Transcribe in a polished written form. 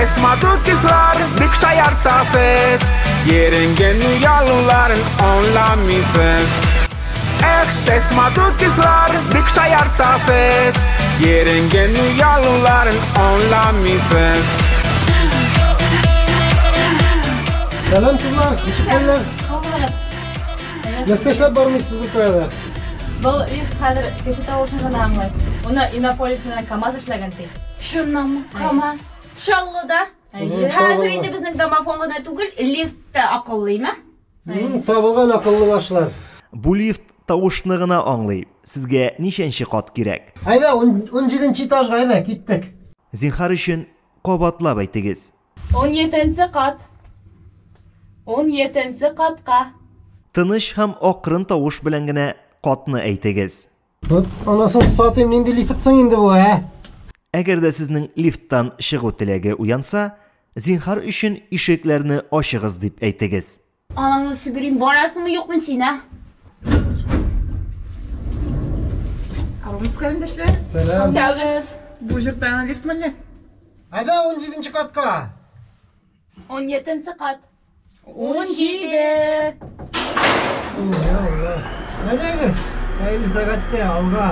Esmadukislar dikşayartasız Yeringen uyalınların anlamısız Esmadukislar dikşayartasız Yeringen uyalınların anlamısız Selam kızlar, teşekkürler. Nasıl işler varmışsınız bu köyde? Бұл үй қазір кеше тауышын ғана аңлайды. Оны Иннополис менен КамАЗ эшләгән ти. Шуннан КамАЗ. Шаллыда. Хәзер инде безнең домофон гына түгел, лифт та акыллыймы? Табылган акыллы башлар. Бу лифт тавышны гына аңлый. Сезгә ничәнче кат кирәк? Айда, 17-нче этажга айда, киттек. Зинһар өчен кабатлап әйтегез. 17-нче кат. 17-нче катка. Тыныч һәм акрын тавыш белән генә катны әйтегез. Анасын сатayım нинди лифтсың инде бу, Әгәр дә сезнең лифттан чыгу теләге уянса, зинһар өчен ишекләрне ачыгыз дип әйтегез. Анаңны сигрин барасыңмы юкмы син, Алыңыз карындашлар. Selam. Сәгыз. Бу җыртана лифт мәлле? Айда 17-нче катка. 17-нче кат. 17. Allah. Әйдәгез. Әйди сәгатьтә алга.